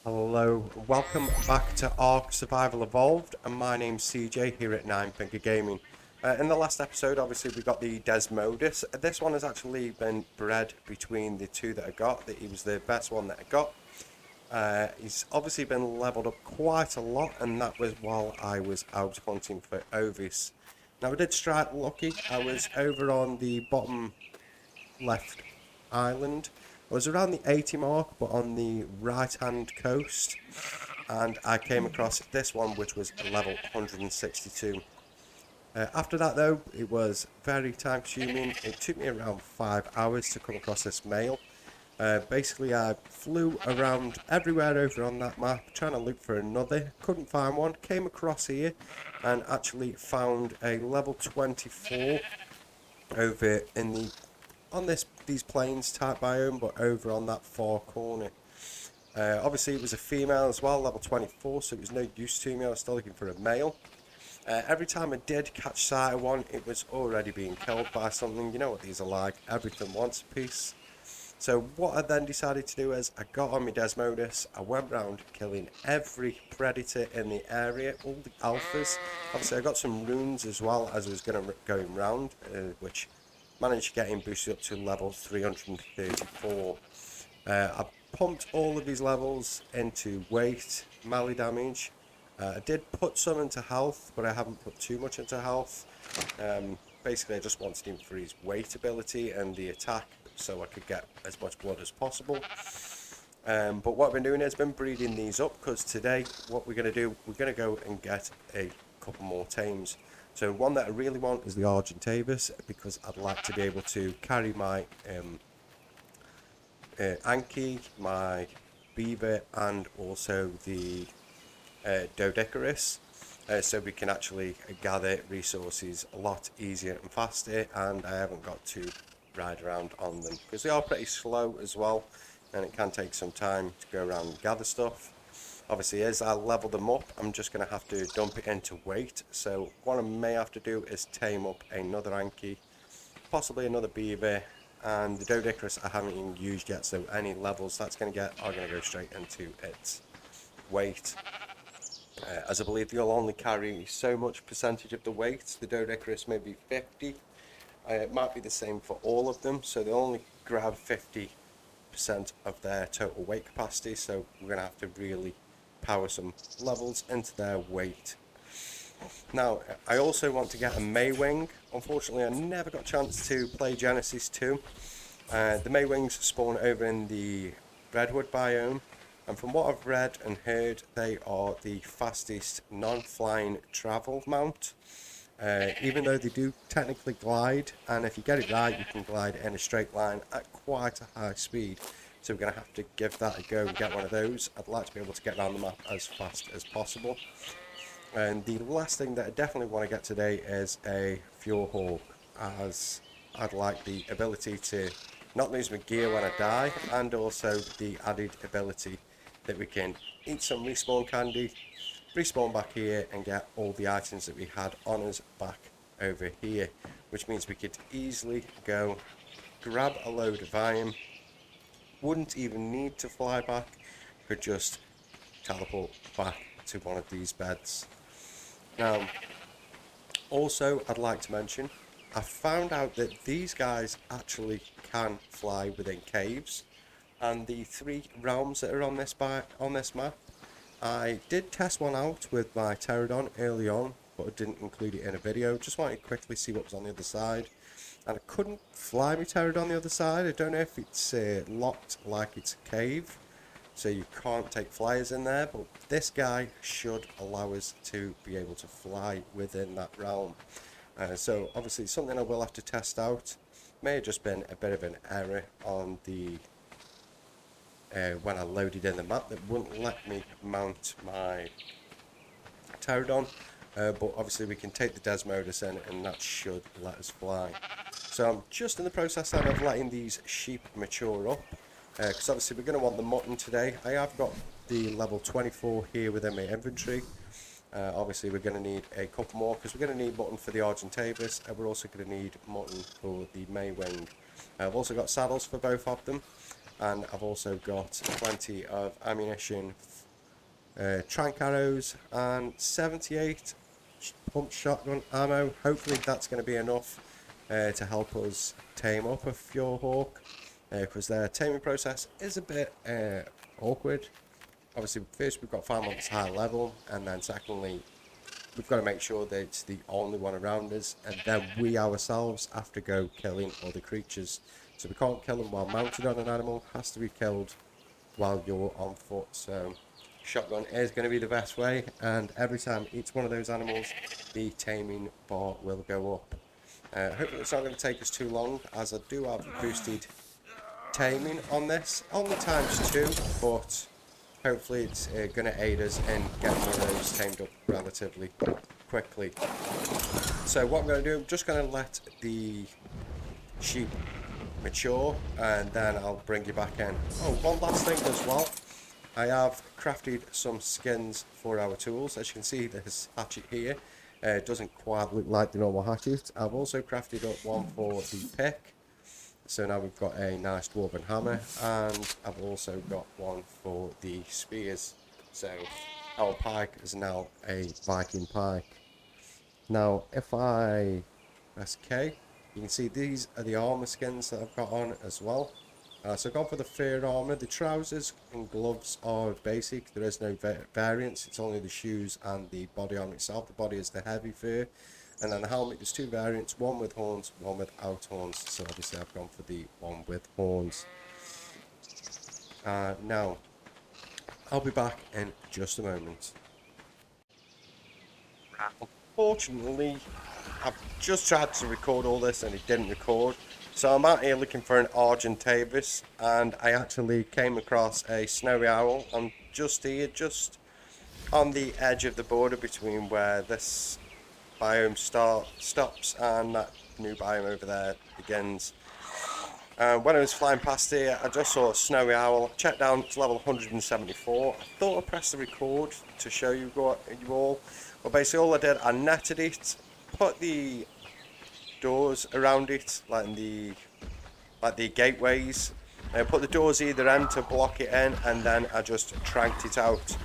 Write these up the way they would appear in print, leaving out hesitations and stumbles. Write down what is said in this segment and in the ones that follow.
Hello, welcome back to Ark Survival Evolved, and my name's CJ here at Nine Finger Gaming. In the last episode, obviously, we got the Desmodus. This one has actually been bred between the two that I got. He was the best one that I got. He's obviously been leveled up quite a lot, and that was while I was out hunting for Ovis. Now, I did strike lucky. I was over on the bottom left island. I was around the 80 mark, but on the right hand coast, and I came across this one, which was level 162. After that, though, it was very time consuming. It took me around 5 hours to come across this male. Basically, I flew around everywhere over on that map trying to look for another. Couldn't find one. Came across here and actually found a level 24 over in the on these plains type biome, but over on that far corner. Obviously, it was a female as well, level 24, so it was no use to me. I was still looking for a male. Every time I did catch sight of one, it was already being killed by something. You know what these are like, everything wants a piece. So what I then decided to do is I got on my Desmodus, I went round killing every predator in the area, all the alphas. Obviously I got some runes as well as I was going round, which managed to get him boosted up to level 334. I pumped all of these levels into weight, melee damage. I did put some into health, but I haven't put too much into health. Basically, I just wanted him for his weight ability and the attack, so I could get as much blood as possible. But what I've been doing is been breeding these up, because today what we're going to do, we're going to go and get a couple more tames. So one that I really want is the Argentavis, because I'd like to be able to carry my Anki, my Beaver, and also the Dodecarus, so we can actually gather resources a lot easier and faster, and I haven't got to ride around on them, because they are pretty slow as well, and it can take some time to go around and gather stuff. Obviously, as I level them up, I'm just going to have to dump it into weight. So what I may have to do is tame up another Anki, possibly another Beaver, and the Dodecarus I haven't even used yet, so any levels that's going to get are going to go straight into its weight. As I believe you'll only carry so much percentage of the weight, the Dodecarus may be 50. It might be the same for all of them, so they'll only grab 50% of their total weight capacity, so we're going to have to really power some levels into their weight. Now, I also want to get a Maywing. Unfortunately, I never got a chance to play Genesis 2. The Maywings spawn over in the Redwood biome, and from what I've read and heard, they are the fastest non-flying travel mount. Even though they do technically glide, and if you get it right, you can glide in a straight line at quite a high speed. So we're going to have to give that a go and get one of those. I'd like to be able to get around the map as fast as possible. And the last thing that I definitely want to get today is a Fjordhawk, as I'd like the ability to not lose my gear when I die, and also the added ability that we can eat some respawn candy, respawn back here, and get all the items that we had on us back over here, which means we could easily go grab a load of iron, wouldn't even need to fly back, could just teleport back to one of these beds. Now, also I'd like to mention, I found out that these guys actually can fly within caves, and the 3 realms that are on this map, I did test one out with my Pterodon early on, but I didn't include it in a video. Just wanted to quickly see what was on the other side, and I couldn't fly my Pterodon on the other side. I don't know if it's locked like it's a cave, so you can't take flyers in there, but this guy should allow us to be able to fly within that realm. So obviously it's something I will have to test out. May have just been a bit of an error on the when I loaded in the map that wouldn't let me mount my Pterodon, but obviously we can take the Desmodus in and that should let us fly. So I'm just in the process then of letting these sheep mature up, because obviously we're going to want the mutton today. I have got the level 24 here within my inventory. Obviously we're going to need a couple more, because we're going to need mutton for the Argentavis, and we're also going to need mutton for the Maywing. I've also got saddles for both of them. and I've also got plenty of ammunition, trank arrows, and 78 pump shotgun ammo. Hopefully that's going to be enough to help us tame up a Fjordhawk, because their taming process is a bit awkward. Obviously, first we've got to find one that's high level, and then secondly, we've got to make sure that it's the only one around us, and then we ourselves have to go killing other creatures. So we can't kill them while mounted on an animal, has to be killed while you're on foot. So shotgun is going to be the best way, and every time each one of those animals, the taming bar will go up. Hopefully it's not going to take us too long, as I do have boosted taming on this, only ×2, but hopefully it's going to aid us in getting one of those tamed up relatively quickly. So what I'm going to do, I'm just going to let the sheep mature, and then I'll bring you back in. Oh, one last thing as well. I have crafted some skins for our tools. As you can see, this hatchet here doesn't quite look like the normal hatchet. I've also crafted up one for the pick. So now we've got a nice dwarven hammer, and I've also got one for the spears. So our pike is now a Viking pike. Now if I press K, you can see these are the armor skins that I've got on as well. So I've gone for the fur armor. The trousers and gloves are basic. There is no variance. It's only the shoes and the body armor itself. The body is the heavy fur. And then the helmet, there's two variants, one with horns, one without horns. So obviously I've gone for the one with horns. Now, I'll be back in just a moment. Unfortunately, I've just tried to record all this and it didn't record. So I'm out here looking for an Argentavis, and I actually came across a snowy owl. I'm just here, just on the edge of the border between where this biome stops and that new biome over there begins. When I was flying past here, I just saw a snowy owl. Checked down, it's level 174. I thought I pressed the record to show you all. But basically all I did, I netted it, put the doors around it, like the gateways, and put the doors either end to block it in, and then I just tranked it out.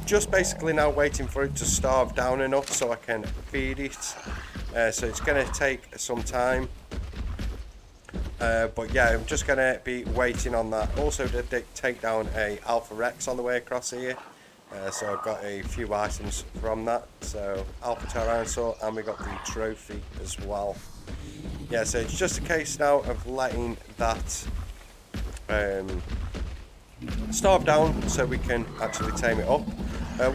Just basically now waiting for it to starve down enough so I can feed it. So it's going to take some time. But yeah, I'm just going to be waiting on that. Also did take down a Alpha Rex on the way across here. So I've got a few items from that. So Alpha Tyrannosaur, and we got the trophy as well. Yeah, so it's just a case now of letting that starve down so we can actually tame it up.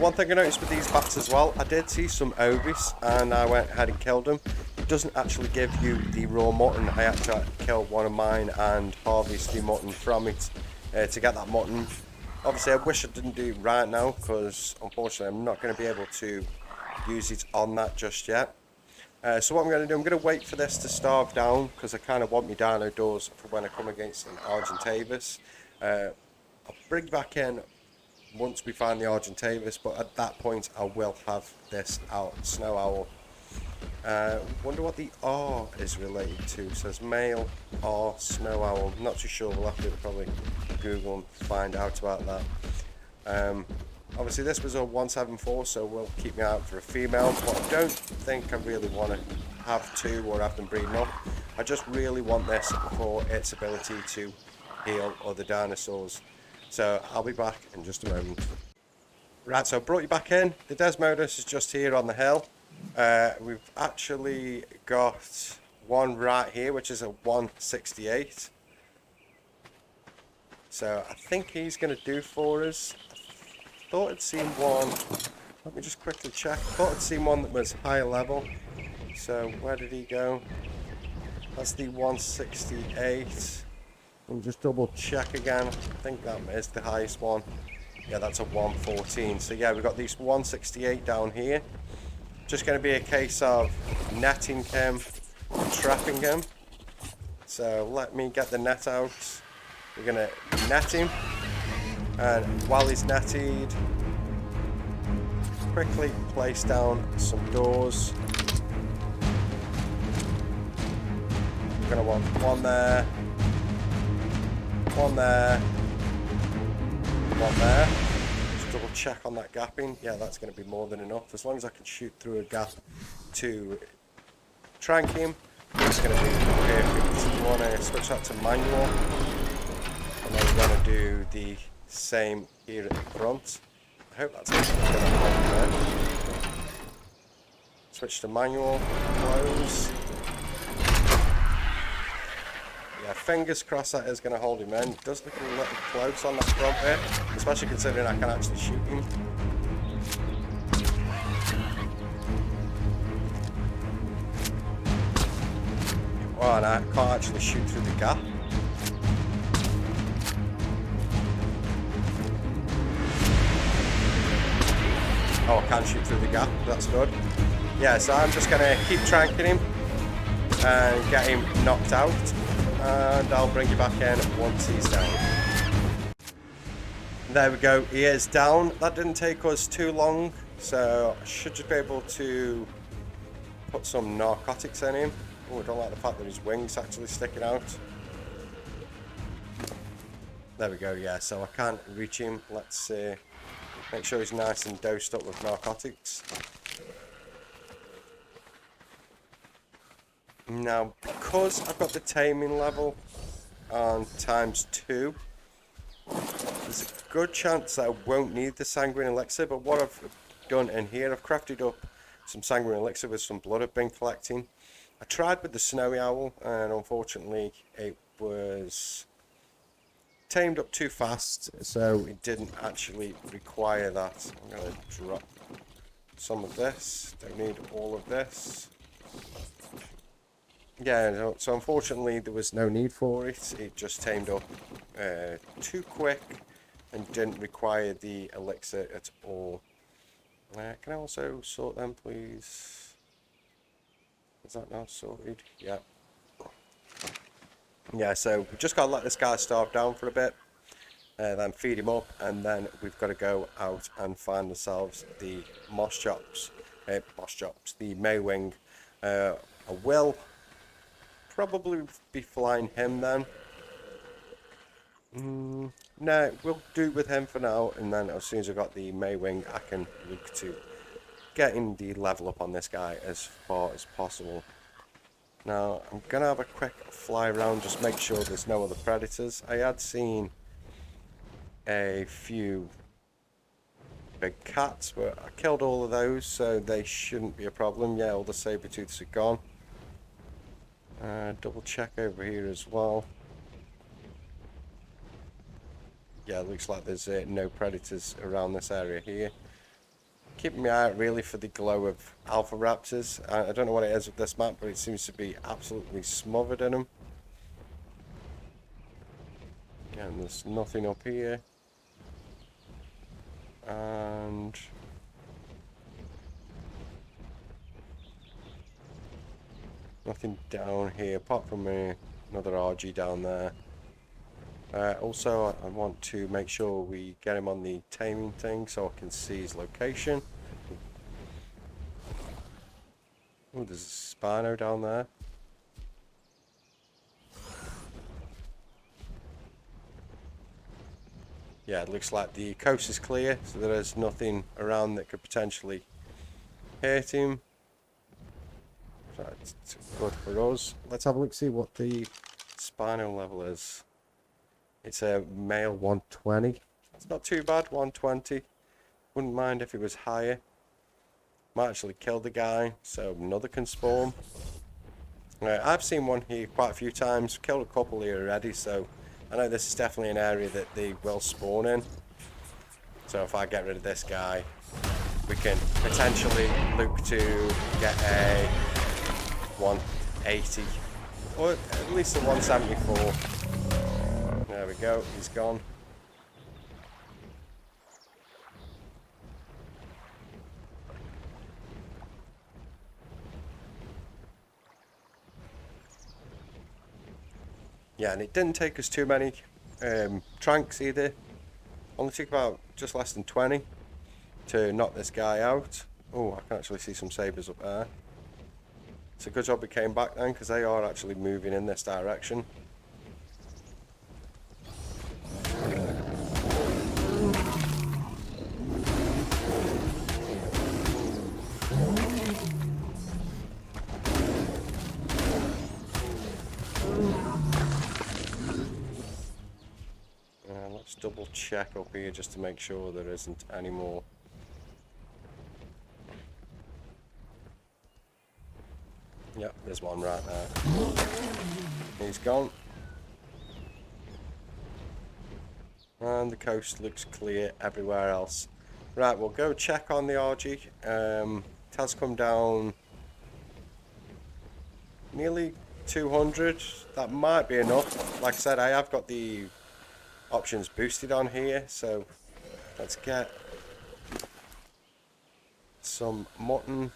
One thing I noticed with these bats as well, I did see some ovis and I went ahead and killed them. It doesn't actually give you the raw mutton. I had to kill one of mine and harvest the mutton from it to get that mutton. Obviously I wish I didn't do it right now, because unfortunately I'm not going to be able to use it on that just yet. So what I'm going to do, I'm going to wait for this to starve down, because I kind of want my dino doors for when I come against an Argentavis. I'll bring back in once we find the Argentavis, but at that point I will have this snow owl. Wonder what the R is related to. It says male R snow owl. I'm not too sure. We'll have to probably Google and find out about that. Obviously this was a 174, so we'll keep me out for a female, but I don't think I really want to have two or have them breeding up. I just really want this for its ability to heal other dinosaurs. So I'll be back in just a moment. Right, so I brought you back in. The Desmodus is just here on the hill. We've actually got one right here, which is a 168. So I think he's going to do for us. I thought I'd seen one. Let me just quickly check. I thought I'd seen one that was higher level. So where did he go? That's the 168. We'll just double check again. I think that is the highest one. Yeah, that's a 114. So yeah, we've got these 168 down here. Just going to be a case of netting him and trapping him. So let me get the net out. We're going to net him. And while he's netted, quickly place down some doors. We're going to want one there. One there. One there. Just double check on that gapping. Yeah, that's going to be more than enough. As long as I can shoot through a gap to trank him, it's going to be perfect. We want to switch that to manual. And then we're going to do the same here at the front. I hope that's going to hold there. Switch to manual, close. Yeah, fingers crossed that is going to hold him in. It does look a little close on that front bit, especially considering I can actually shoot him. Oh, and I can't actually shoot through the gap. Oh, I can shoot through the gap, that's good. Yeah, so I'm just going to keep tranking him and get him knocked out. And I'll bring you back in once he's down. There we go, he is down. That didn't take us too long, so I should just be able to put some narcotics in him. Oh, I don't like the fact that his wings actually sticking out. There we go, yeah, so I can't reach him. Let's make sure he's nice and dosed up with narcotics. Now, because I've got the taming level on ×2, there's a good chance that I won't need the sanguine elixir, but what I've done in here, I've crafted up some sanguine elixir with some blood I've been collecting. I tried with the snowy owl, and unfortunately it was tamed up too fast, so it didn't actually require that. I'm going to drop some of this, don't need all of this. Yeah, so unfortunately there was no need for it. It just tamed up too quick and didn't require the elixir at all. Can I also sort them, please? Is that now sorted? Yeah. Yeah, so we've just got to let this guy starve down for a bit, then feed him up, and then we've got to go out and find ourselves the moss chops, the Maywing. I will probably be flying him then. No, we'll do with him for now, and then as soon as I've got the Maywing, I can look to getting the level up on this guy as far as possible. Now, I'm going to have a quick fly around, just make sure there's no other predators. I had seen a few big cats, but I killed all of those, so they shouldn't be a problem. Yeah, all the saber-tooths are gone. Double check over here as well. Yeah, it looks like there's no predators around this area here. Keeping my eye out really for the glow of alpha raptors. I don't know what it is with this map, but it seems to be absolutely smothered in them. Yeah, and there's nothing up here. And nothing down here apart from another RG down there. Also, I want to make sure we get him on the taming thing so I can see his location. Oh, there's a Spino down there. Yeah, it looks like the coast is clear, so there is nothing around that could potentially hurt him. That's good for us. Let's have a look, see what the Spino level is. It's a male 120. It's not too bad, 120. Wouldn't mind if it was higher. Might actually kill the guy, so another can spawn. I've seen one here quite a few times, killed a couple here already, so I know this is definitely an area that they will spawn in. So if I get rid of this guy, we can potentially look to get a 180, or at least a 174. There we go, he's gone. Yeah, and it didn't take us too many tranks either. Only took about just less than 20 to knock this guy out. Oh, I can actually see some sabres up there. It's a good job we came back then, because they are actually moving in this direction. Let's double check up here just to make sure there isn't any more. Yep, there's one right there. He's gone. And the coast looks clear everywhere else. Right, we'll go check on the RG. It has come down nearly 200. That might be enough. Like I said, I have got the options boosted on here, so let's get some mutton.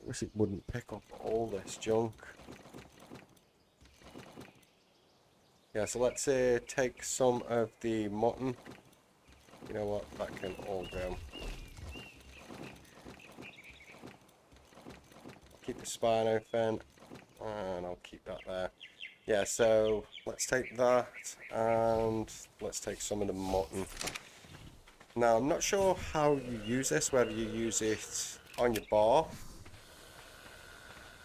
Wish it wouldn't pick up all this junk. Yeah, so let's take some of the mutton. You know what, that can all go. Keep the spino fin, and I'll keep that there. Yeah, so let's take that, and let's take some of the mutton. Now, I'm not sure how you use this, whether you use it on your bar,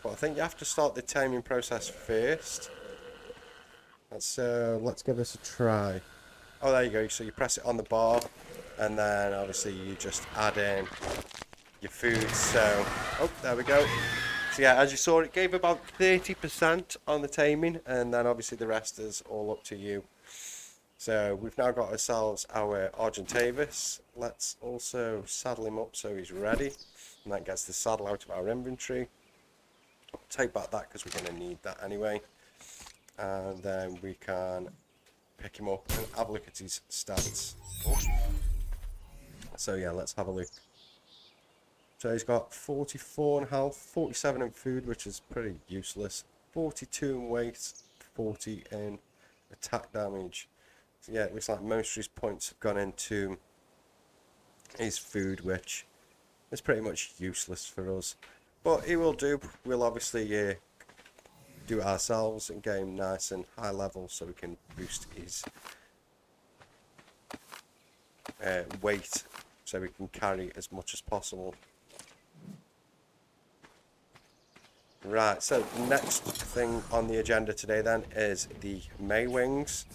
but I think you have to start the taming process first. Let's give this a try. Oh, there you go. So you press it on the bar, and then obviously you just add in your food. So, oh, there we go. So yeah, as you saw, it gave about 30% on the taming, and then obviously the rest is all up to you. So we've now got ourselves our Argentavis. Let's also saddle him up so he's ready, and that gets the saddle out of our inventory. Take back that because we're going to need that anyway. And then we can pick him up and have a look at his stats. So yeah, let's have a look. So he's got 44 in health, 47 in food, which is pretty useless, 42 in weight, 40 in attack damage. So yeah, it looks like most of his points have gone into his food, which is pretty much useless for us. But he will do. We'll obviously do it ourselves and get him nice and high level so we can boost his weight so we can carry as much as possible. Right, so the next thing on the agenda today then is the Maywings,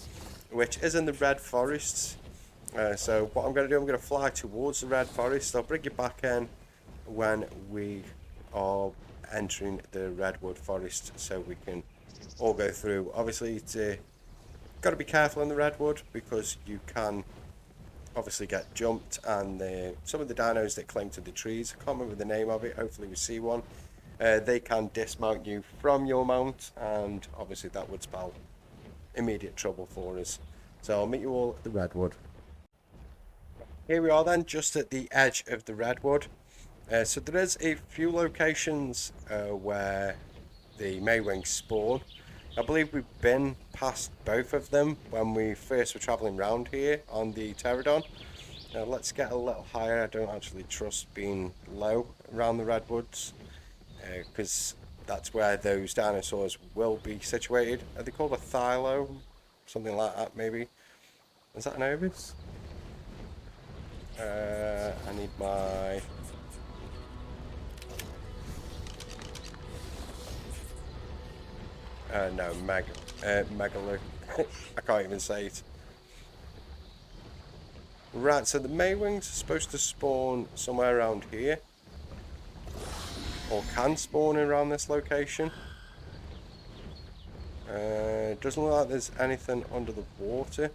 which is in the Red Forests. So what I'm going to do, I'm going to fly towards the Red Forest. I'll bring you back in when we are entering the Redwood Forest so we can all go through. Obviously, it's got to be careful in the Redwood because you can obviously get jumped, and some of the dinos that cling to the trees, I can't remember the name of it, hopefully we see one, they can dismount you from your mount, and obviously that would spell immediate trouble for us. So I'll meet you all at the Redwood. Here we are then, just at the edge of the Redwood. So there is a few locations where the Maywings spawn. I believe we've been past both of them when we first were travelling around here on the Pterodon. Let's get a little higher. I don't actually trust being low around the Redwoods because that's where those dinosaurs will be situated. Are they called a thylo? Something like that maybe. Is that an Ovis? I need my... no, Megalo. I can't even say it. Right, so the Maywings are supposed to spawn somewhere around here. Or can spawn around this location. Doesn't look like there's anything under the water.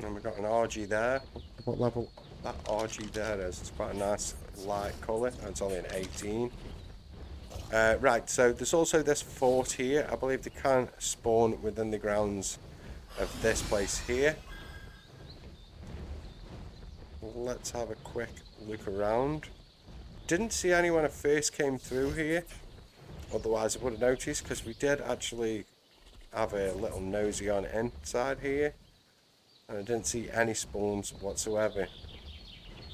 And we've got an RG there. What level that RG there is? It's quite a nice light colour. It's only an 18. Right, so there's also this fort here. I believe they can spawn within the grounds of this place here. Let's have a quick look around. Didn't see anyone when I first came through here. Otherwise I would have noticed, because we did actually have a little nosy on inside here. And I didn't see any spawns whatsoever.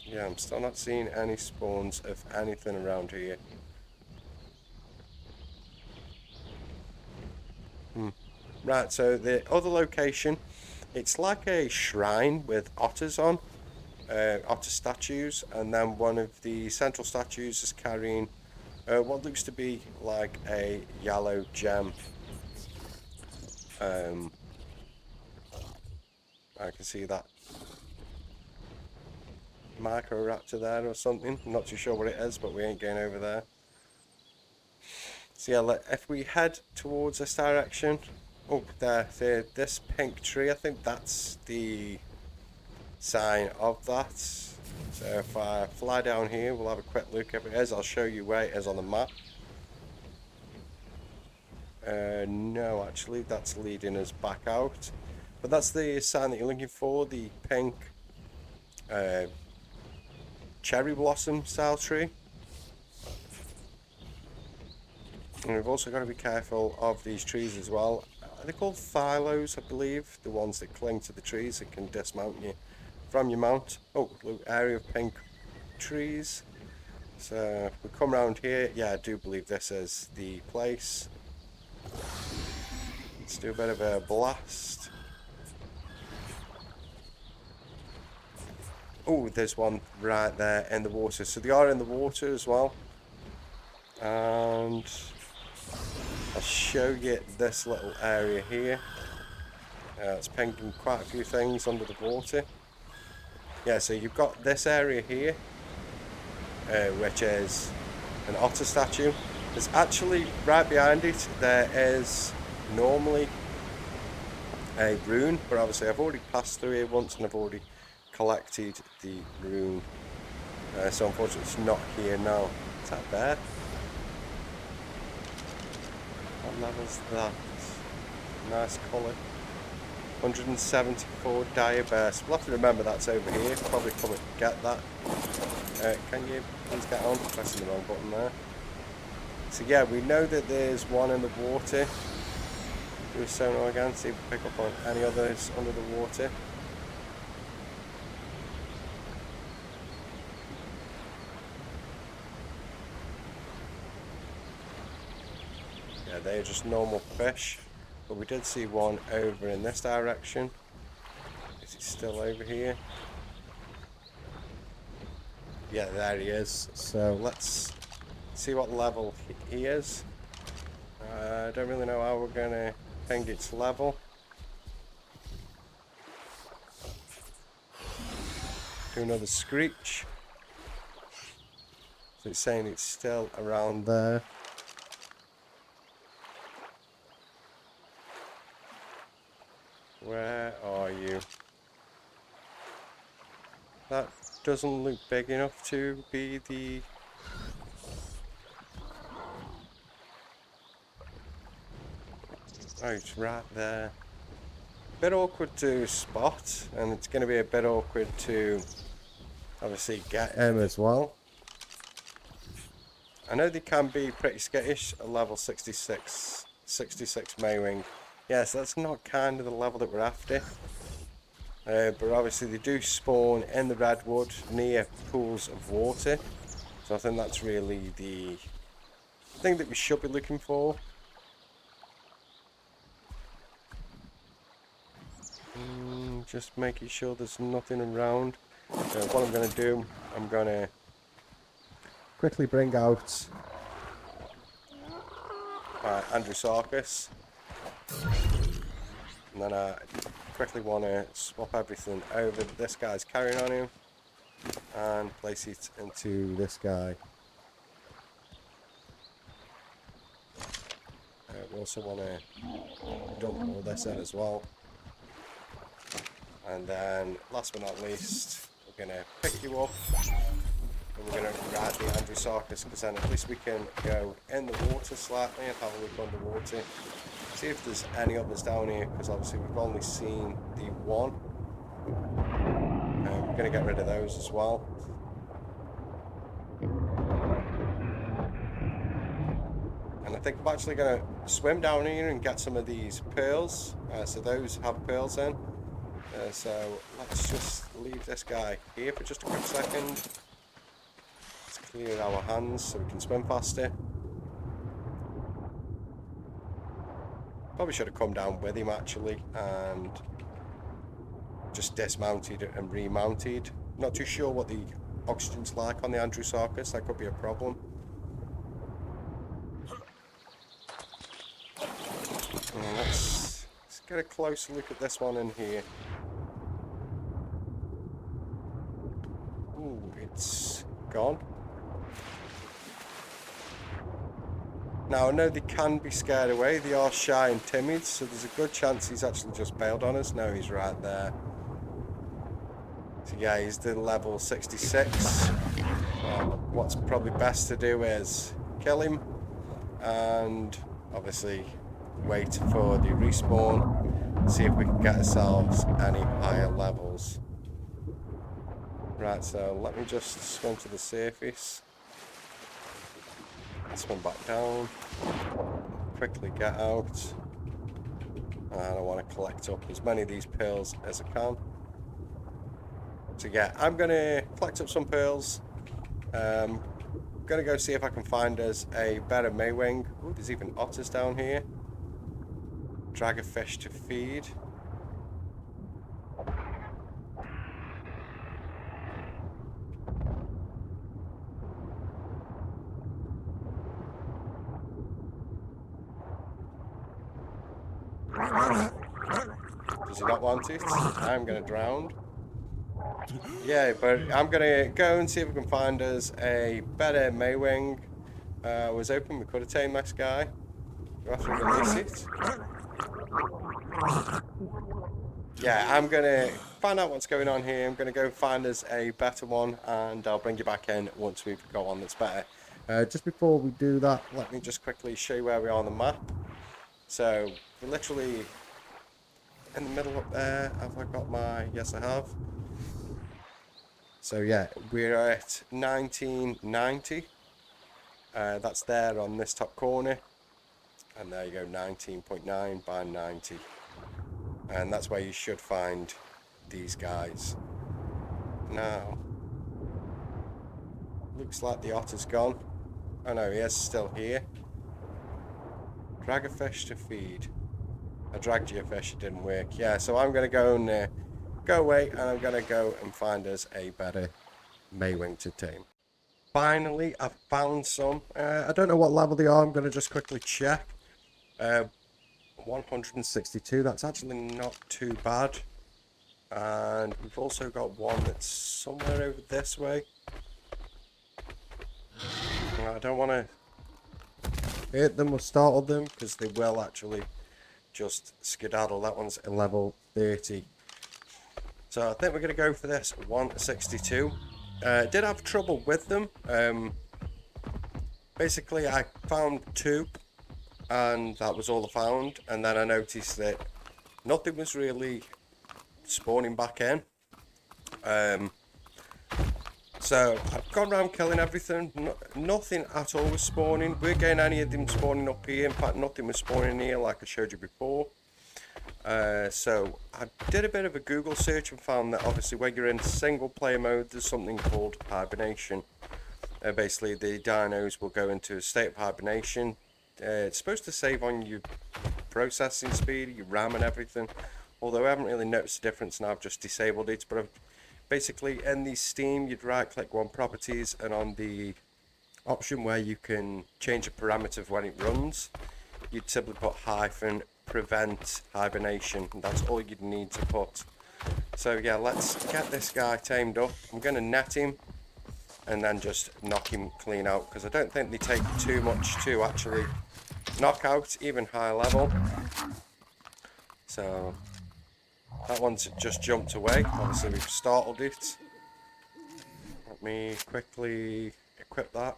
Yeah, I'm still not seeing any spawns of anything around here. Right, so the other location, it's like a shrine with otters on, otter statues, and then one of the central statues is carrying what looks to be like a yellow gem. I can see that Microraptor there or something. I'm not too sure what it is, but we ain't going over there. So yeah, if we head towards this direction, oh, this pink tree, I think that's the sign of that. So if I fly down here, we'll have a quick look. If it is, I'll show you where it is on the map. No, actually, that's leading us back out. But that's the sign that you're looking for, the pink cherry blossom style tree. And we've also got to be careful of these trees as well. Are they called phyllos, I believe? The ones that cling to the trees that can dismount you from your mount. Oh, look, area of pink trees. So if we come around here, yeah, I do believe this is the place. Let's do a bit of a blast. Oh, there's one right there in the water. So they are in the water as well. And I'll show you this little area here. It's pinking quite a few things under the water. Yeah, so you've got this area here, which is an otter statue. There's actually, right behind it, there is normally a rune, but obviously I've already passed through here once and I've already collected the rune. So unfortunately it's not here now. Is that a bear? What level's that? Nice colour. 174 dire bears. We'll have to remember that's over here. Probably come and get that. Can you please get on? Pressing the wrong button there. So yeah, we know that there's one in the water. Do a sonar again, see if we pick up on any others under the water. Yeah, they're just normal fish. But we did see one over in this direction. Is he still over here? Yeah, there he is. So let's see what level he is. I don't really know how we're going to ping its level. Do another screech. So it's saying it's still around there. Where are you? That doesn't look big enough to be the... Oh, it's right there. Bit awkward to spot, and it's going to be a bit awkward to obviously get him as well. I know they can be pretty skittish at level 66 Maywing. Yes, that's not kind of the level that we're after. But obviously they do spawn in the redwood near pools of water. So I think that's really the thing that we should be looking for. Just making sure there's nothing around. What I'm going to do, I'm going to quickly bring out Andrewsarchus. And then I quickly want to swap everything over this guy's carrying on him and place it into this guy. We also want to dump all this in as well. And then, last but not least, we're going to pick you up and we're going to ride the Andrewsarchus, because then at least we can go in the water slightly and have a look underwater. See if there's any others down here, because obviously we've only seen the one. We're going to get rid of those as well. And I think I'm actually going to swim down here and get some of these pearls. So those have pearls in. So let's just leave this guy here for just a quick second. Let's clear our hands so we can swim faster. Probably should have come down with him actually and just dismounted and remounted. Not too sure what the oxygen's like on the Andrewsarchus. That could be a problem. Let's get a closer look at this one in here. Ooh, it's gone. Now, I know they can be scared away. They are shy and timid, so there's a good chance he's actually just bailed on us. No, he's right there. So yeah, he's the level 66. What's probably best to do is kill him and obviously wait for the respawn, see if we can get ourselves any higher levels. Right, so let me just swim to the surface. Swim back down. Quickly get out. And I want to collect up as many of these pearls as I can. So yeah, I'm going to collect up some pearls. Gonna go see if I can find us a better Maywing. Ooh, there's even otters down here. Drag a fish to feed. Does he not want it? I'm gonna drown. Yeah, but I'm gonna go and see if we can find us a better Maywing. Was hoping we could have tamed this guy. Do I have to release it? Yeah, I'm gonna find out what's going on here. I'm gonna go find us a better one, and I'll bring you back in once we've got one that's better. Just before we do that, let me just quickly show you where we are on the map. So we're literally in the middle up there. Have I got my... Yes, I have. So yeah, we're at 1990. That's there on this top corner. And there you go, 19.9 by 90. And that's where you should find these guys. Now, looks like the otter's gone. Oh no, he is still here. Drag a fish to feed. I dragged you a fish, it didn't work. Yeah, so I'm going to go and go away, and I'm going to go and find us a better Maywing to tame. Finally, I've found some. I don't know what level they are. I'm going to just quickly check. 162, that's actually not too bad. And we've also got one that's somewhere over this way. I don't want to hurt them or startle them, because they will actually just skedaddle. That one's a level 30. So I think we're going to go for this 162. Did have trouble with them. Basically, I found two, and that was all I found. And then I noticed that nothing was really spawning back in. So I've gone around killing everything. Nothing at all was spawning. We're getting any of them spawning up here. In fact, nothing was spawning here like I showed you before. So I did a bit of a Google search and found that obviously when you're in single player mode, there's something called hibernation. Basically, the dinos will go into a state of hibernation. It's supposed to save on your processing speed, your RAM and everything. Although I haven't really noticed the difference now, I've just disabled it. But basically, in the Steam, you'd right-click on Properties, and on the option where you can change the parameter of when it runs, you'd simply put -prevent hibernation, and that's all you'd need to put. So yeah, let's get this guy tamed up. I'm going to net him and then just knock him clean out, because I don't think they take too much to actually knock out, even high level. So that one's just jumped away. Obviously we've startled it. Let me quickly equip that.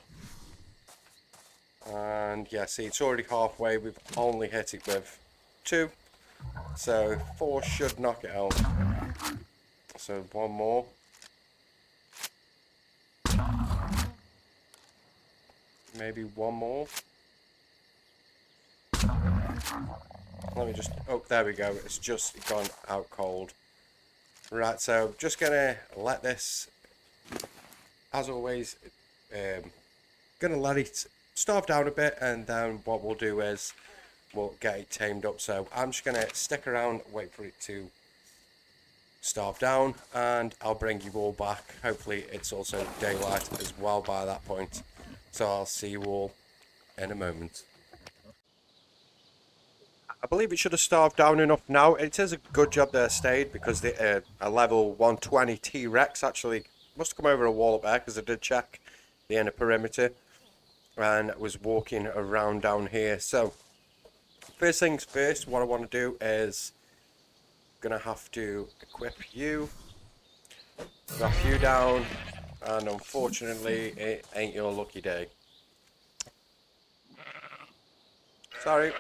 And yeah, see, it's already halfway. We've only hit it with 2. So 4 should knock it out. So one more. Maybe one more. Let me just... Oh, there we go. It's just gone out cold. Right, so just gonna let this, as always, gonna let it starve down a bit, and then what we'll do is we'll get it tamed up. So I'm just gonna stick around, wait for it to starve down, and I'll bring you all back. Hopefully it's also daylight as well by that point. So I'll see you all in a moment. I believe it should have starved down enough now. It is a good job they stayed, because the a level 120 T-Rex actually must have come over a wall up there, because I did check the inner perimeter and was walking around down here. So first things first, what I want to do is gonna have to equip you, drop you down, and unfortunately it ain't your lucky day. Sorry.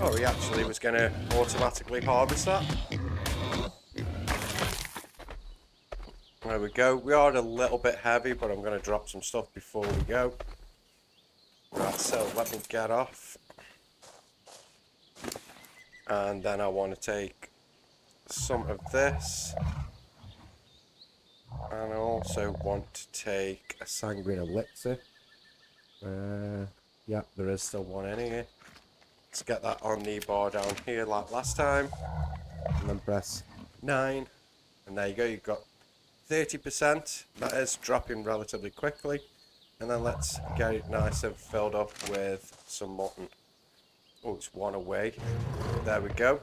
Oh, he actually was going to automatically harvest that. There we go. We are a little bit heavy, but I'm going to drop some stuff before we go. Right, so let me get off. And then I want to take some of this. And I also want to take a sanguine elixir. Yeah, there is still one in here. Let's get that on the bar down here like last time. And then press 9. And there you go, you've got 30%. That is dropping relatively quickly. And then let's get it nice and filled up with some mutton. Oh, it's one away. There we go.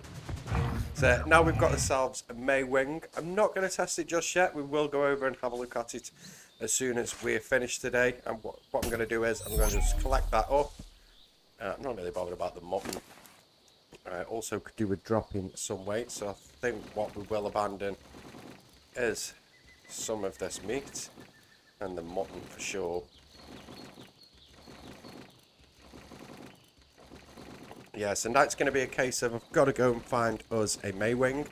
So now we've got ourselves a May wing. I'm not going to test it just yet. We will go over and have a look at it as soon as we're finished today. And what I'm going to do is I'm going to just collect that up. I'm not really bothered about the mutton. Also could do with dropping some weight. So I think what we will abandon is some of this meat and the mutton for sure. Yes, and that's going to be a case of I've got to go and find us a Maywing.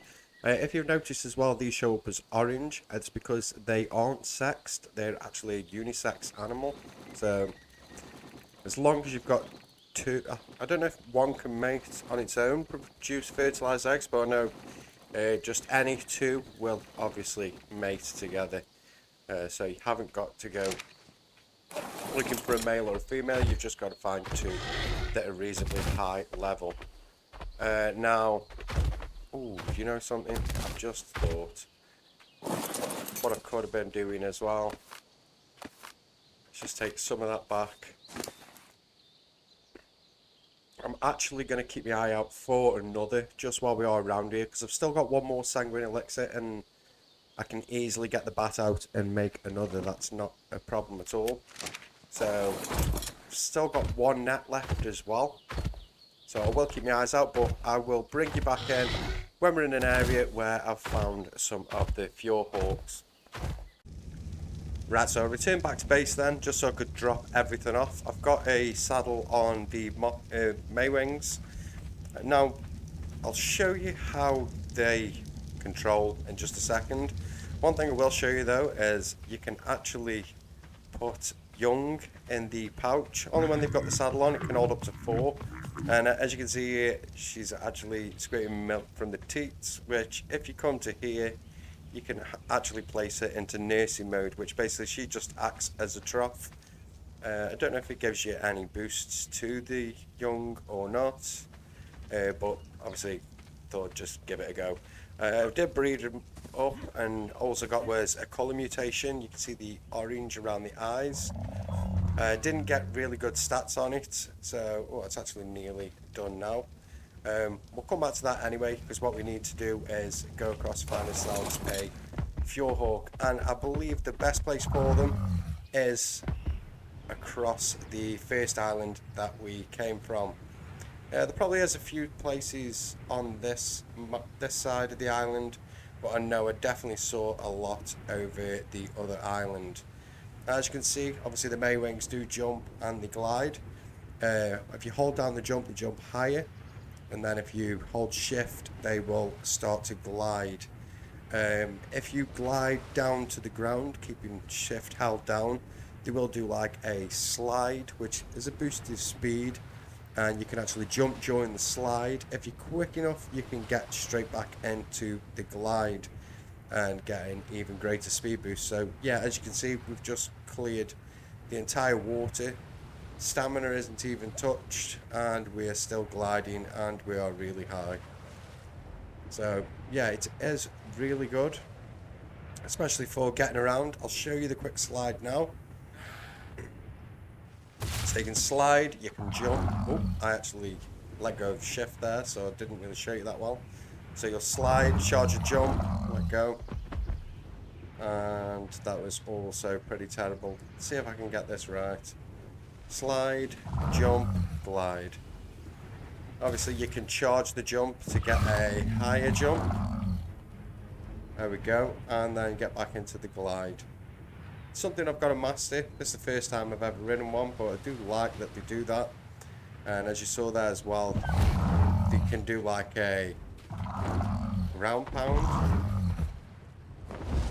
If you've noticed as well, these show up as orange. It's because they aren't sexed. They're actually a unisex animal. So as long as you've got two, I don't know if one can mate on its own, produce fertilized eggs, but I know just any two will obviously mate together. So you haven't got to go looking for a male or a female, you've just got to find two that are reasonably high level. Now, ooh, you know something? I've just thought what I could have been doing as well. Let's just take some of that back. I'm actually going to keep my eye out for another just while we are around here, because I've still got one more sanguine elixir and I can easily get the bat out and make another. That's not a problem at all. So, still got one net left as well. So I will keep my eyes out, but I will bring you back in when we're in an area where I've found some of the Fjordhawks. Right, so I returned back to base then, just so I could drop everything off. I've got a saddle on the Maywings. Now, I'll show you how they control in just a second. One thing I will show you though is you can actually put young in the pouch. Only when they've got the saddle on, it can hold up to 4. And as you can see here, she's actually squirting milk from the teats, which if you come to here, you can actually place it into nursing mode, which basically she just acts as a trough. I don't know if it gives you any boosts to the young or not, but obviously thought just give it a go. I did breed them up, and also got was a colour mutation. You can see the orange around the eyes. Didn't get really good stats on it, so it's actually nearly done now. We'll come back to that anyway, because what we need to do is go across and find ourselves a Fjordhawk, and I believe the best place for them is across the first island that we came from. There probably is a few places on this side of the island, but I know I definitely saw a lot over the other island. As you can see, obviously the Maywings do jump and they glide. If you hold down the jump, they jump higher, and then if you hold shift, they will start to glide. If you glide down to the ground, keeping shift held down, they will do like a slide, which is a boosted speed, and you can actually jump during the slide. If you're quick enough, you can get straight back into the glide and get an even greater speed boost. So yeah, as you can see, we've just cleared the entire water. Stamina isn't even touched, and we are still gliding, and we are really high. So yeah, it is really good, especially for getting around. I'll show you the quick slide now. So you can slide, you can jump. Oh, I actually let go of shift there, so I didn't really show you that well. So you'll slide, charge a jump, let go. And that was also pretty terrible. Let's see if I can get this right. Slide, jump, glide. Obviously you can charge the jump to get a higher jump. There we go. And then get back into the glide. Something I've got to master. This is the first time I've ever ridden one, but I do like that they do that. And as you saw there as well, they can do like a ground pound.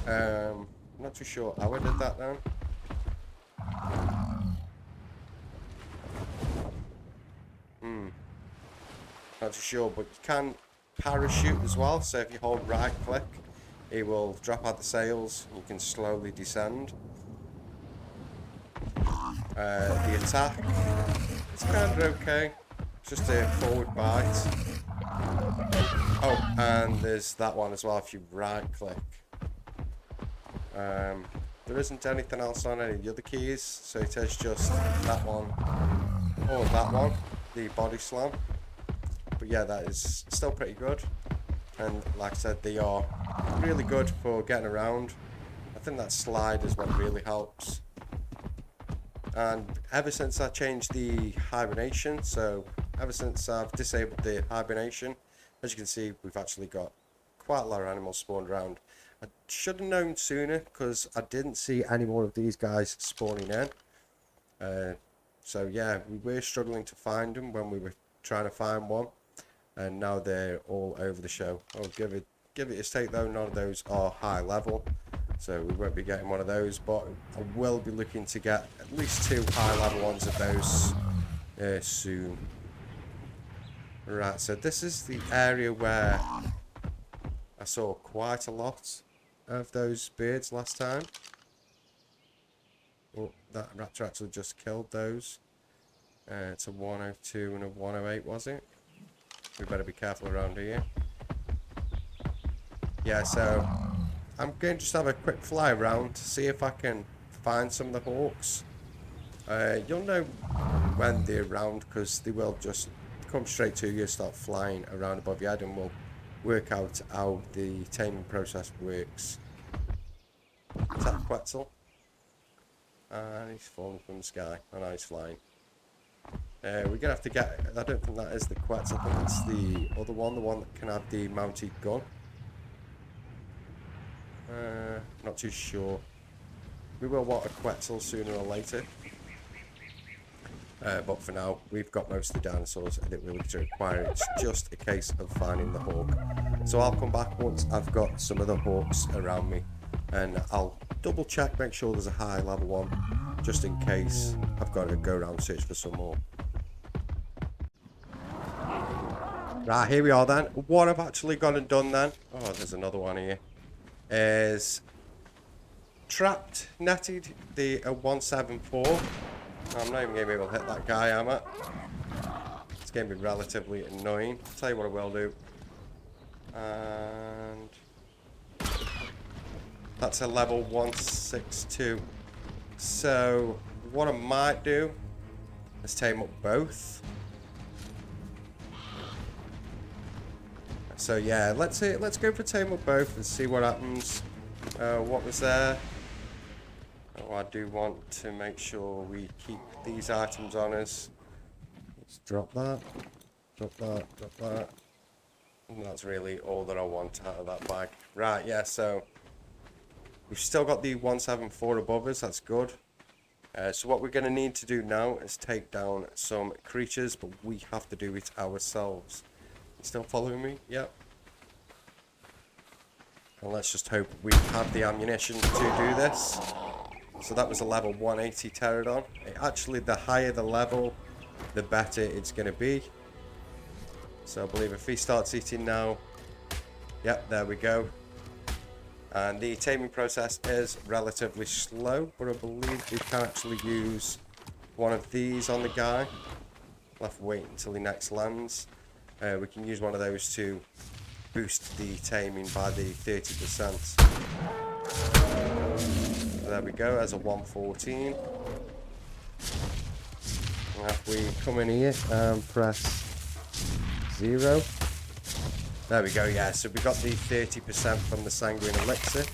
I'm not too sure how I did that then. Not too sure, but you can parachute as well. So if you hold right click, it will drop out the sails. You can slowly descend. The attack, it's kind of okay. Just a forward bite. Oh, and there's that one as well if you right click. There isn't anything else on any of the other keys, so it is just that one or that one, the body slam. But yeah, that is still pretty good. And like I said, they are really good for getting around. I think that slide is what really helps. And ever since I changed the hibernation, so ever since I've disabled the hibernation, as you can see, we've actually got quite a lot of animals spawned around. I should have known sooner because I didn't see any more of these guys spawning in. So yeah, we were struggling to find them when we were trying to find one, and now they're all over the show. I'll give it a take though. None of those are high level, so we won't be getting one of those, but I will be looking to get at least 2 high level ones of those soon. Right, so this is the area where I saw quite a lot of those birds last time. Oh, that raptor actually just killed those. It's a 102 and a 108, was it? We better be careful around here. Yeah, so I'm going to just have a quick fly around to see if I can find some of the hawks. You'll know when they're around because they will just come straight to you, start flying around above your head, and we'll work out how the taming process works. Is that Quetzal? And he's falling from the sky. Oh no, he's flying. We're going to have to get... I don't think that is the Quetzal. I think it's the other one, the one that can have the mounted gun. Not too sure. We will want a Quetzal sooner or later. But for now, we've got most of the dinosaurs I didn't really require. It's just a case of finding the hawk. So I'll come back once I've got some of the hawks around me, and I'll double check, make sure there's a high level one, just in case I've got to go around and search for some more. Right, here we are then. What I've actually gone and done then, oh, there's another one here, is trapped, netted the 174. I'm not even going to be able to hit that guy, am I? It's going to be relatively annoying. I'll tell you what I will do. And that's a level 162. So what I might do is tame up both. So yeah, let's go for tame up both and see what happens. What was there? Oh, I do want to make sure we keep these items on us. Let's drop that, drop that, drop that. And that's really all that I want out of that bag. Right, yeah, so we've still got the 174 above us, that's good. So what we're going to need to do now is take down some creatures, but we have to do it ourselves. You still following me? Yep. And let's just hope we have the ammunition to do this. So that was a level 180 pterodon. Actually, the higher the level, the better it's going to be. So I believe if he starts eating now, yep, there we go. And the taming process is relatively slow, but I believe we can actually use one of these on the guy. We'll have to wait until he next lands. We can use one of those to boost the taming by the 30%. There we go, as a 114. If we come in here and press 0. There we go, yeah, so we got the 30% from the sanguine elixir.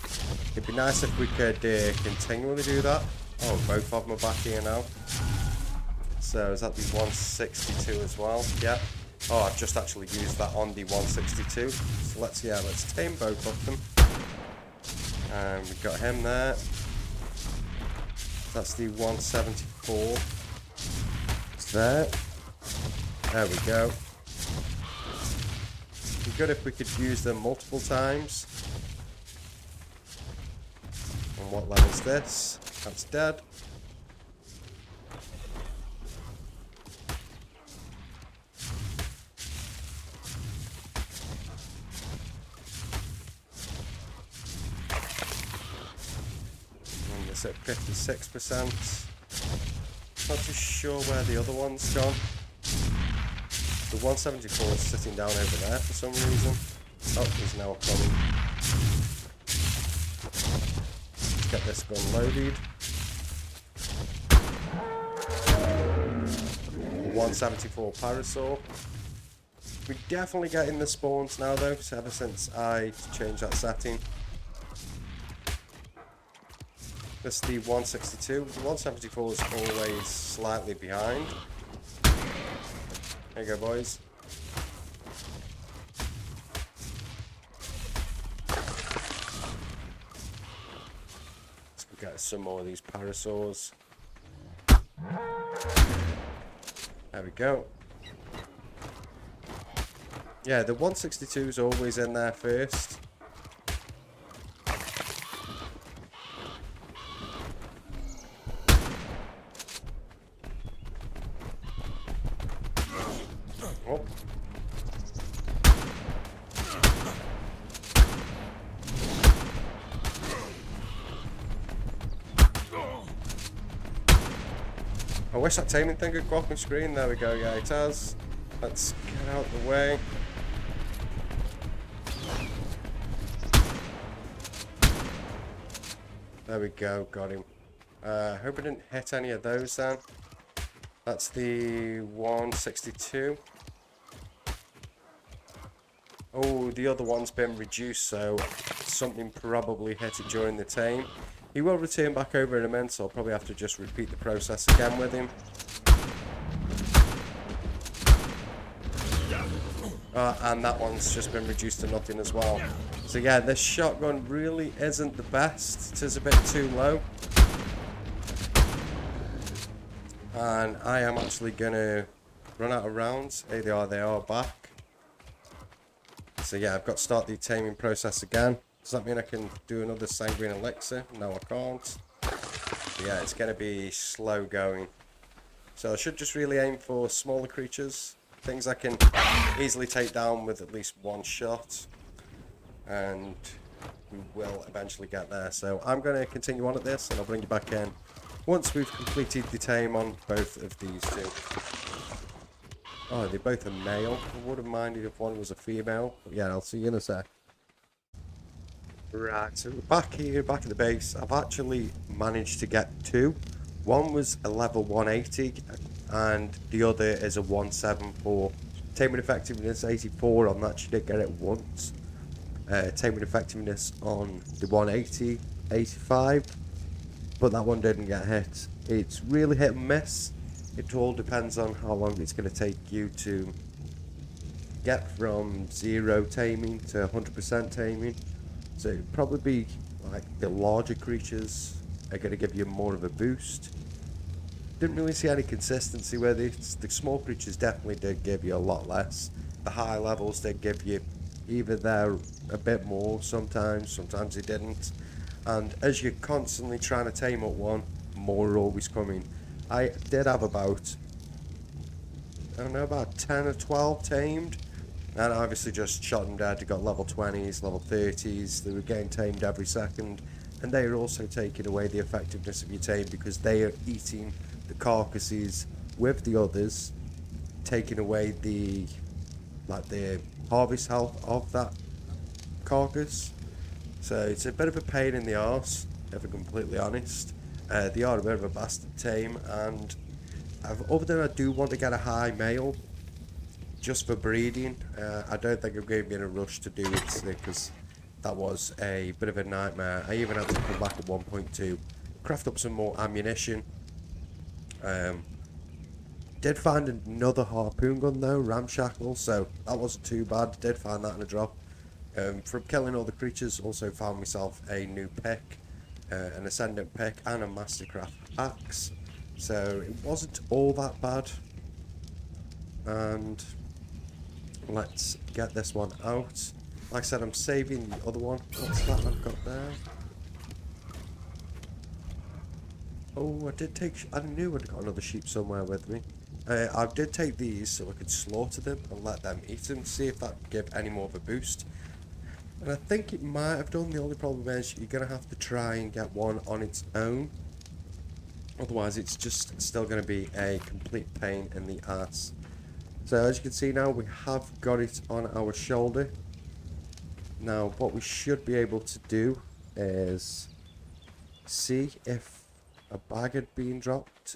It'd be nice if we could continually do that. Oh, both of them are back here now. So is that the 162 as well? Yeah. Oh, I've just actually used that on the 162. So let's tame both of them. And we've got him there. That's the 174. It's there. There we go. It'd be good if we could use them multiple times. And what level is this? That's dead. And it's at 56%. Not too sure where the other one's gone. The 174 is sitting down over there for some reason. Oh, he's now coming. Let's get this gun loaded. The 174 Parasaur. We're definitely getting the spawns now though, ever since I changed that setting. This is the 162. The 174 is always slightly behind. There you go, boys. Let's go get some more of these parasaurs. There we go. Yeah, the 162 is always in there first. Oh. I wish that taming thing could go off my screen. There we go, yeah, it has. Let's get out of the way. There we go, got him. Hope I didn't hit any of those then. That's the 162. Oh, the other one's been reduced, so something probably hit it during the tame. He will return back over in a minute, so I'll probably have to just repeat the process again with him. And that one's just been reduced to nothing as well. So yeah, this shotgun really isn't the best. It is a bit too low. And I am actually going to run out of rounds. Here they are back. So yeah, I've got to start the taming process again. Does that mean I can do another sanguine elixir? No, I can't. But yeah, it's going to be slow going. So I should just really aim for smaller creatures. Things I can easily take down with at least one shot. And we will eventually get there. So I'm going to continue on at this and I'll bring you back in once we've completed the tame on both of these two. Oh, they're both a male. I would have minded if one was a female. But yeah, I'll see you in a sec. Right, so we're back here, back at the base. I've actually managed to get two. One was a level 180 and the other is a 174. Taming effectiveness 84 on that, she did get it once. Taming effectiveness on the 180, 85. But that one didn't get hit. It's really hit and miss. It all depends on how long it's going to take you to get from 0 taming to 100% taming. So it'd probably be like the larger creatures are going to give you more of a boost. Didn't really see any consistency where the small creatures definitely did give you a lot less. The high levels did give you either there a bit more sometimes they didn't. And as you're constantly trying to tame up one, more are always coming. I did have about, I don't know, about 10 or 12 tamed. And I obviously just shot them dead. They got level 20s, level 30s. They were getting tamed every second. And they are also taking away the effectiveness of your tame because they are eating the carcasses with the others, taking away the harvest health of that carcass. So it's a bit of a pain in the arse, if I'm completely honest. They are a bit of a bastard tame, and Other than I do want to get a high male, just for breeding. I don't think I'm going to be in a rush to do it because that was a bit of a nightmare. I even had to come back at one point to craft up some more ammunition. Did find another harpoon gun though, ramshackle, so that wasn't too bad. Did find that in a drop. From killing all the creatures, also found myself a new pick, an ascendant pick, and a mastercraft axe. So it wasn't all that bad. And let's get this one out. Like I said, I'm saving the other one. What's that I've got there? Oh, I knew I'd got another sheep somewhere with me. I did take these so I could slaughter them and let them eat them, see if that would give any more of a boost. And I think it might have done. The only problem is you're going to have to try and get one on its own. Otherwise, it's just still going to be a complete pain in the ass. So as you can see now, we have got it on our shoulder. Now, what we should be able to do is see if a bag had been dropped.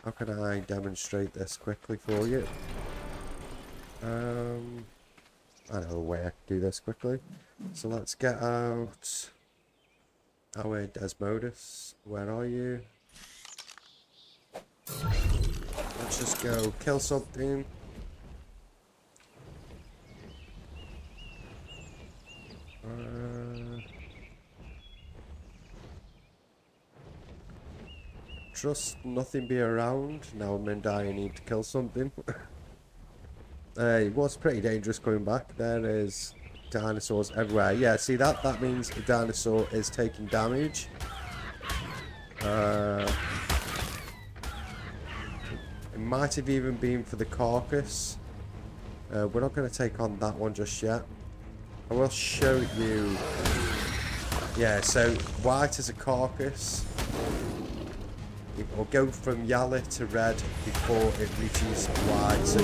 How can I demonstrate this quickly for you? I know a way I can do this quickly. So let's get out our Desmodus. Where are you? Let's just go kill something. Trust nothing be around. Now I'm in die, I need to kill something. It was pretty dangerous coming back. There is dinosaurs everywhere. Yeah, see that means the dinosaur is taking damage. It might have even been for the carcass. We're not going to take on that one just yet. I will show you. Yeah, so white is a carcass. It will go from yellow to red before it reaches white. So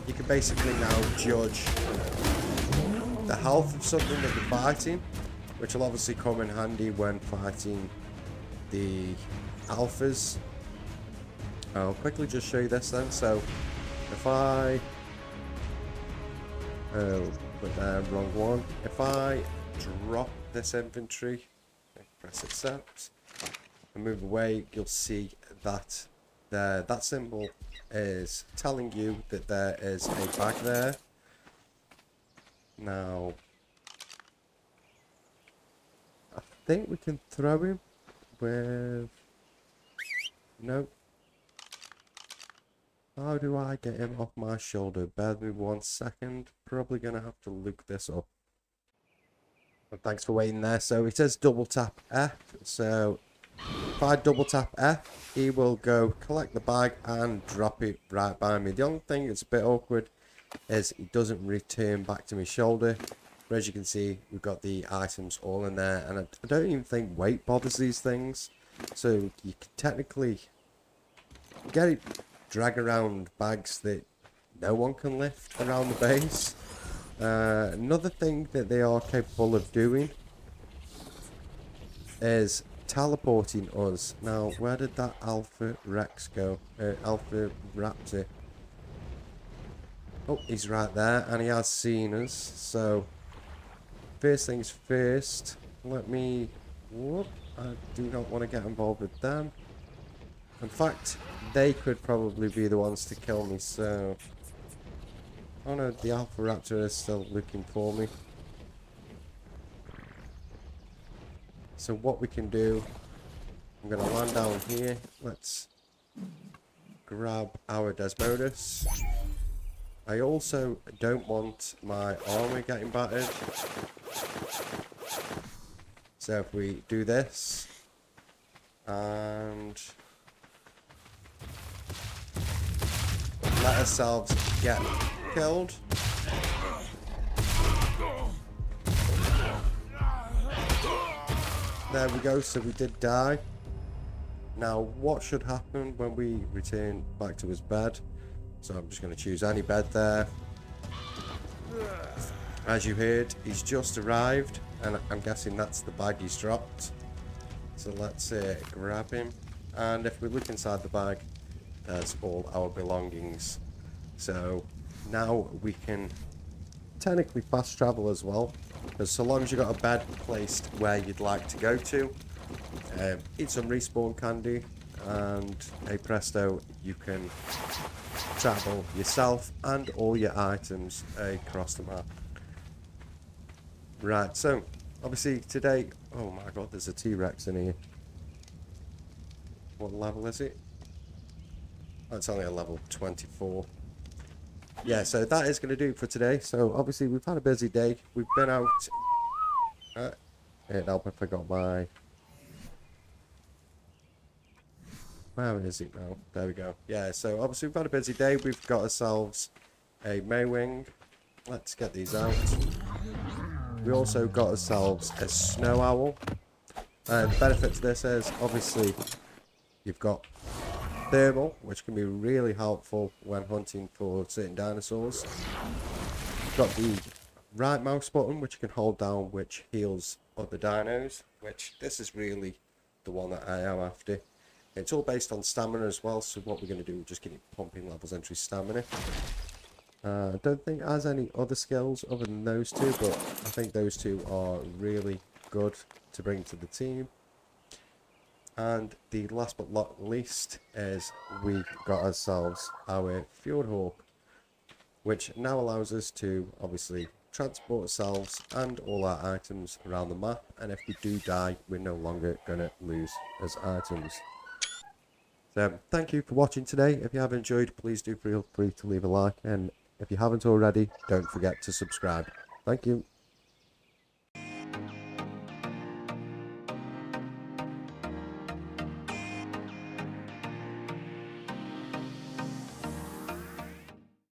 you can basically now judge the health of something that you're fighting, which will obviously come in handy when fighting the alphas. I'll quickly just show you this then. So if I put the wrong one. If I drop this inventory, press accept, and move away, you'll see that that symbol is telling you that there is a bag there. Now, I think we can throw him with... No. How do I get him off my shoulder? Bear with me 1 second. Probably going to have to look this up. And thanks for waiting there. So it says double tap F. So if I double tap F, he will go collect the bag and drop it right by me. The only thing that's a bit awkward is it doesn't return back to my shoulder. But as you can see, we've got the items all in there. And I don't even think weight bothers these things. So you can technically get it, drag around bags that no one can lift around the base. Another thing that they are capable of doing is teleporting us. Now, where did that Alpha Rex go? Alpha Raptor. Oh, he's right there, and he has seen us. So, first things first, let me... Whoop, I do not want to get involved with them. In fact, they could probably be the ones to kill me, so... Oh no, the Alpha Raptor is still looking for me. So what we can do, I'm going to land down here. Let's grab our Desmodus. I also don't want my armor getting battered. So if we do this, and let ourselves get killed. There we go, so we did die. Now what should happen when we return back to his bed? So I'm just going to choose any bed there. As you heard, he's just arrived, and I'm guessing that's the bag he's dropped. So let's grab him, and if we look inside the bag, there's all our belongings. So now we can technically fast travel as well, because so long as you've got a bed placed where you'd like to go to, eat some respawn candy, and hey presto, you can travel yourself and all your items across the map. Right, so obviously today, oh my god, there's a T-Rex in here. What level is it? Oh, it's only a level 24. Yeah, so that is going to do for today. So obviously we've had a busy day. We've been out. It help if I got my. Where is it now? There we go. Yeah, so obviously we've had a busy day. We've got ourselves a Maywing. Let's get these out. We also got ourselves a Snow Owl. And the benefit to this is obviously you've got thermal, which can be really helpful when hunting for certain dinosaurs. You've got the right mouse button, which you can hold down, which heals other dinos, which this is really the one that I am after. It's all based on stamina as well, so what we're going to do is just keep pumping levels into his stamina. I don't think it has any other skills other than those two, but I think those two are really good to bring to the team. And the last but not least is we got ourselves our Fjordhawk, which now allows us to obviously transport ourselves and all our items around the map, and if we do die, we're no longer going to lose as items. So thank you for watching today. If you have enjoyed, please do feel free to leave a like, and if you haven't already, don't forget to subscribe. Thank you.